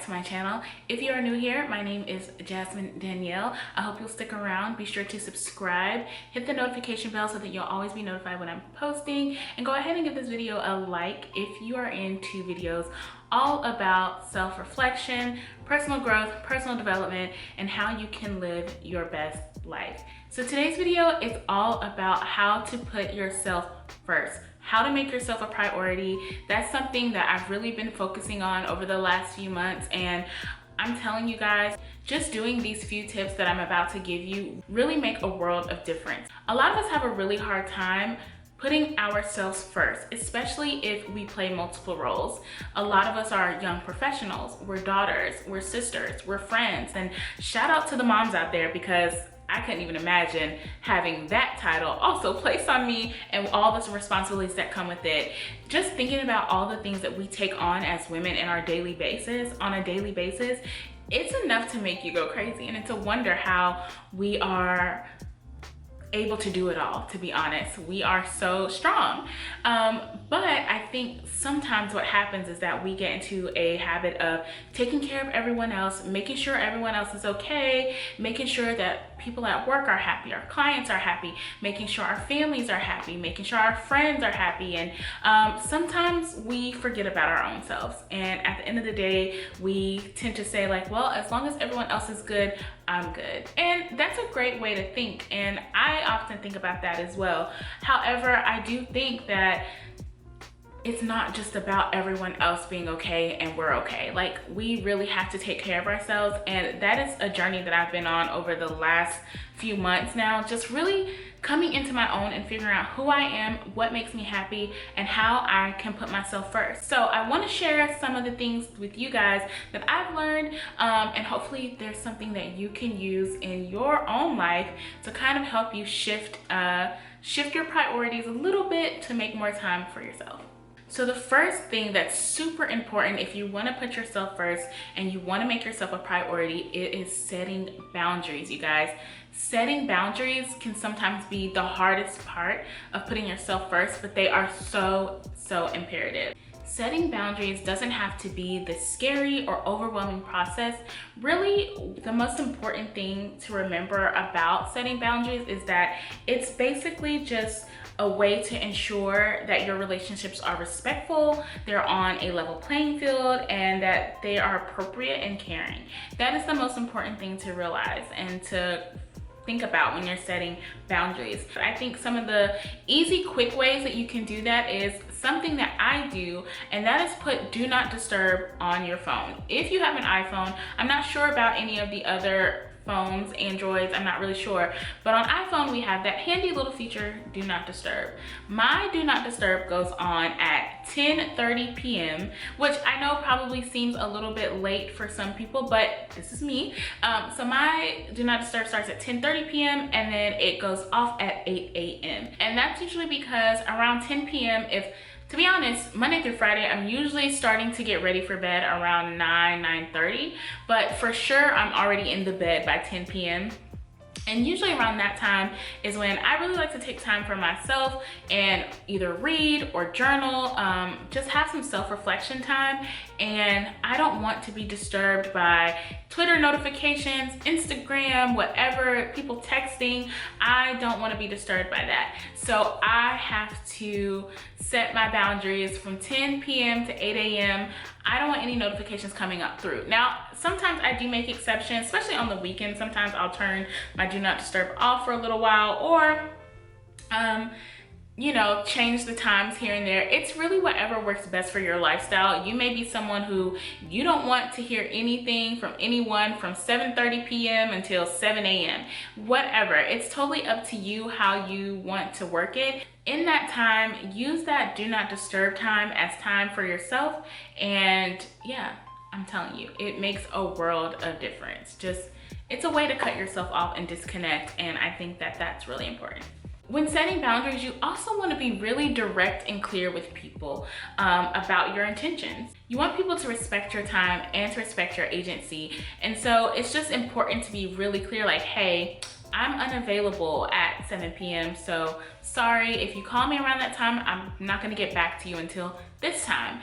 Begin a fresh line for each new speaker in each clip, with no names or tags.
back to my channel. If you are new here, my name is Jasmine Danielle. I hope you'll stick around. Be sure to subscribe, hit the notification bell so that you'll always be notified when I'm posting, and go ahead and give this video a like if you are into videos all about self-reflection, personal growth, personal development, and how you can live your best life. So today's video is all about how to put yourself first, how to make yourself a priority. That's something that I've really been focusing on over the last few months, and I'm telling you guys, just doing these few tips that I'm about to give you really make a world of difference. A lot of us have a really hard time putting ourselves first, especially if we play multiple roles. A lot of us are young professionals, we're daughters, we're sisters, we're friends, and shout out to the moms out there, because I couldn't even imagine having that title also placed on me and all the responsibilities that come with it. Just thinking about all the things that we take on as women on a daily basis, it's enough to make you go crazy. And it's a wonder how we are able to do it all, to be honest. We are so strong. But I think sometimes what happens is that we get into a habit of taking care of everyone else, making sure everyone else is okay, making sure that people at work are happy, our clients are happy, making sure our families are happy, making sure our friends are happy. And sometimes we forget about our own selves. And at the end of the day, we tend to say like, well, as long as everyone else is good, I'm good. And that's a great way to think. And I often think about that as well. However, I do think that it's not just about everyone else being okay and we're okay. Like, we really have to take care of ourselves. And that is a journey that I've been on over the last few months now, just really coming into my own and figuring out who I am, what makes me happy, and how I can put myself first. So I want to share some of the things with you guys that I've learned, and hopefully there's something that you can use in your own life to kind of help you shift your priorities a little bit to make more time for yourself. So the first thing that's super important if you want to put yourself first and you want to make yourself a priority, it is setting boundaries, you guys. Setting boundaries can sometimes be the hardest part of putting yourself first, but they are so imperative. Setting boundaries doesn't have to be the scary or overwhelming process. Really, the most important thing to remember about setting boundaries is that it's basically just a way to ensure that your relationships are respectful, they're on a level playing field, and that they are appropriate and caring. That is the most important thing to realize and to think about when you're setting boundaries. I think some of the easy, quick ways that you can do that is something that I do, and that is put do not disturb on your phone. If you have an iPhone, I'm not sure about any of the other phones, Androids, I'm not really sure, but on iPhone we have that handy little feature, do not disturb. My do not disturb goes on at 10:30 p.m., which I know probably seems a little bit late for some people, but this is me. So my do not disturb starts at 10:30 p.m. and then it goes off at 8 a.m. And that's usually because around 10 p.m., to be honest, Monday through Friday, I'm usually starting to get ready for bed around 9:30, but for sure I'm already in the bed by 10 p.m. And usually around that time is when I really like to take time for myself and either read or journal, just have some self-reflection time. And I don't want to be disturbed by Twitter notifications, Instagram, whatever, people texting. I don't want to be disturbed by that. So I have to set my boundaries from 10 p.m. to 8 a.m. I don't want any notifications coming up through. Now, sometimes I do make exceptions, especially on the weekend. Sometimes I'll turn my do not disturb off for a little while, or you know, change the times here and there. It's really whatever works best for your lifestyle. You may be someone who you don't want to hear anything from anyone from 7:30 p.m. until 7 a.m. Whatever, it's totally up to you how you want to work it. In that time, use that do not disturb time as time for yourself. And yeah, I'm telling you, it makes a world of difference. It's a way to cut yourself off and disconnect. And I think that that's really important. When setting boundaries, you also want to be really direct and clear with people about your intentions. You want people to respect your time and to respect your agency. And so it's just important to be really clear, like, hey, I'm unavailable at 7 p.m. So sorry, if you call me around that time, I'm not gonna get back to you until this time.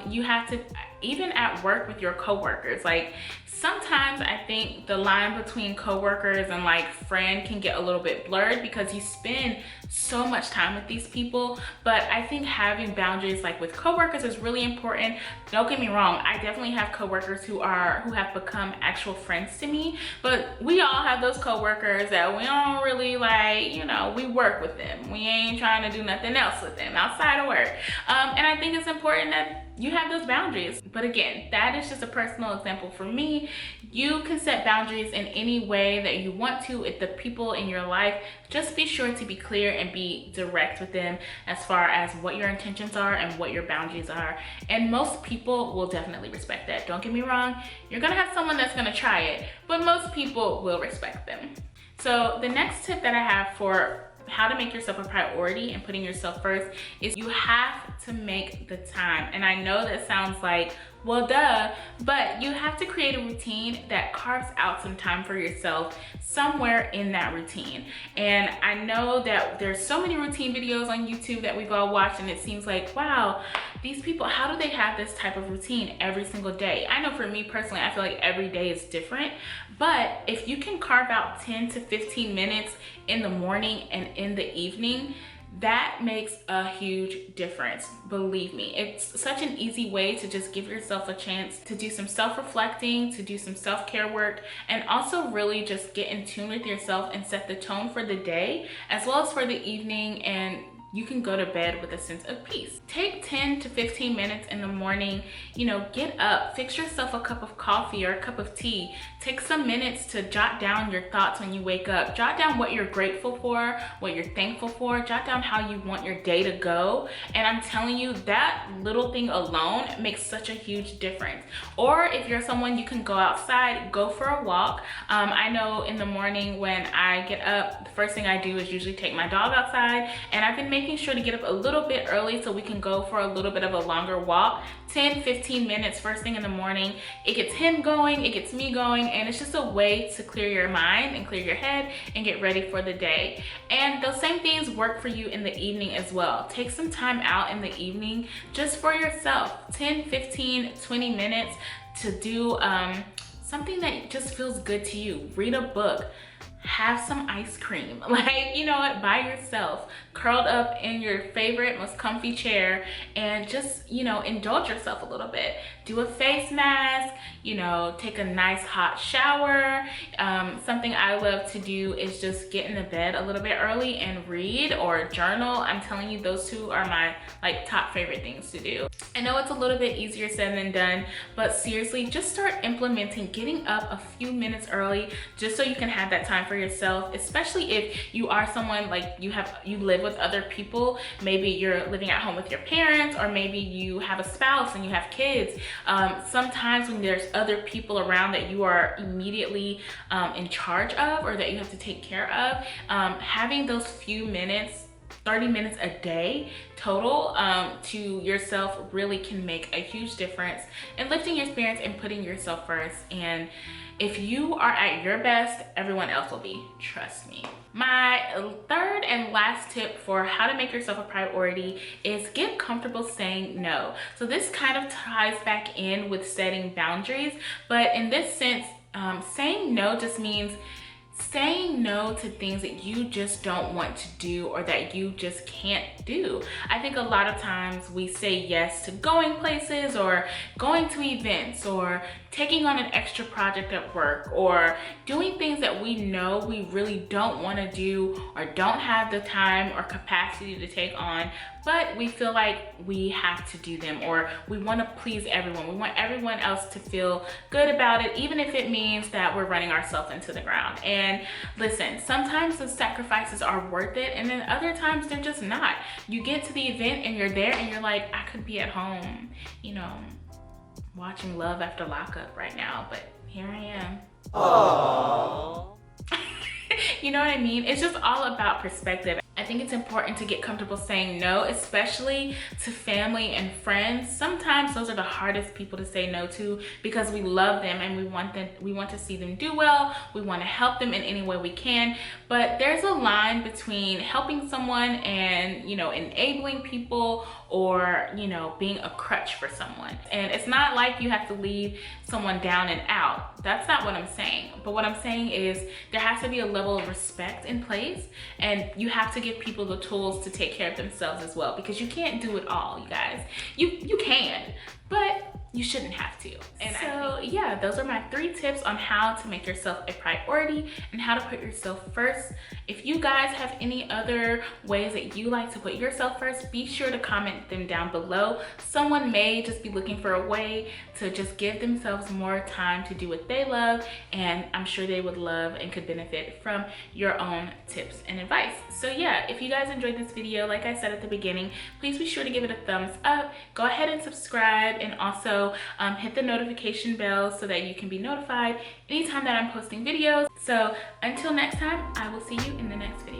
You have to, even at work with your coworkers, like sometimes I think the line between coworkers and like friend can get a little bit blurred because you spend so much time with these people. But I think having boundaries like with coworkers is really important. Don't get me wrong, I definitely have coworkers who have become actual friends to me, but we all have those coworkers that we don't really like, you know, we work with them. We ain't trying to do nothing else with them outside of work. And I think it's important that you have those boundaries. But again, that is just a personal example for me. You can set boundaries in any way that you want to with the people in your life. Just be sure to be clear and be direct with them as far as what your intentions are and what your boundaries are. And most people will definitely respect that. Don't get me wrong, you're gonna have someone that's gonna try it, but most people will respect them. So the next tip that I have for how to make yourself a priority and putting yourself first is you have to make the time. And I know that sounds like, well, duh, but you have to create a routine that carves out some time for yourself somewhere in that routine. And I know that there's so many routine videos on YouTube that we've all watched, and it seems like, wow, these people, how do they have this type of routine every single day? I know for me personally, I feel like every day is different, but if you can carve out 10 to 15 minutes in the morning and in the evening, that makes a huge difference. Believe me, it's such an easy way to just give yourself a chance to do some self-reflecting, to do some self-care work, and also really just get in tune with yourself and set the tone for the day as well as for the evening, and you can go to bed with a sense of peace. Take 10 to 15 minutes in the morning, you know, get up, fix yourself a cup of coffee or a cup of tea. Take some minutes to jot down your thoughts when you wake up. Jot down what you're grateful for, what you're thankful for. Jot down how you want your day to go. And I'm telling you, that little thing alone makes such a huge difference. Or if you're someone, you can go outside, go for a walk. I know in the morning when I get up, the first thing I do is usually take my dog outside, and I've been making sure to get up a little bit early so we can go for a little bit of a longer walk. 10-15 minutes first thing in the morning. It gets him going, it gets me going, and it's just a way to clear your mind and clear your head and get ready for the day. And those same things work for you in the evening as well. Take some time out in the evening just for yourself. 10-15-20 minutes to do something that just feels good to you. Read a book, have some ice cream, like, you know what, by yourself, curled up in your favorite, most comfy chair, and just, you know, indulge yourself a little bit. Do a face mask, you know, take a nice hot shower. Something I love to do is just get into bed a little bit early and read or journal. I'm telling you, those two are my like top favorite things to do. I know it's a little bit easier said than done, but seriously, just start implementing getting up a few minutes early just so you can have that time for yourself, especially if you are someone like you live with other people. Maybe you're living at home with your parents, or maybe you have a spouse and you have kids. Sometimes when there's other people around that you are immediately in charge of or that you have to take care of, having those few minutes, 30 minutes a day total to yourself really can make a huge difference in lifting your spirits and putting yourself first. And if you are at your best, everyone else will be, trust me. My third and last tip for how to make yourself a priority is get comfortable saying no. So this kind of ties back in with setting boundaries, but in this sense, saying no just means saying no to things that you just don't want to do or that you just can't do. I think a lot of times we say yes to going places or going to events or taking on an extra project at work or doing things that we know we really don't want to do or don't have the time or capacity to take on, but we feel like we have to do them, or we want to please everyone. We want everyone else to feel good about it, even if it means that we're running ourselves into the ground. And listen, sometimes the sacrifices are worth it, and then other times they're just not. You get to the event and you're there and you're like, I could be at home, you know, watching Love After Lockup right now, but here I am. Aww. You know what I mean? It's just all about perspective. I think it's important to get comfortable saying no, especially to family and friends. Sometimes those are the hardest people to say no to because we love them and we want to see them do well. We want to help them in any way we can. But there's a line between helping someone and, you know, enabling people, or, you know, being a crutch for someone. And it's not like you have to leave someone down and out. That's not what I'm saying. But what I'm saying is there has to be a level of respect in place, and you have to give people the tools to take care of themselves as well, because you can't do it all, you guys. You can, but you shouldn't have to. And so yeah, those are my 3 tips on how to make yourself a priority and how to put yourself first. If you guys have any other ways that you like to put yourself first, be sure to comment them down below. Someone may just be looking for a way to just give themselves more time to do what they love, and I'm sure they would love and could benefit from your own tips and advice. So yeah, if you guys enjoyed this video, like I said at the beginning, please be sure to give it a thumbs up. Go ahead and subscribe, and also hit the notification bell so that you can be notified anytime that I'm posting videos. So until next time, I will see you in the next video.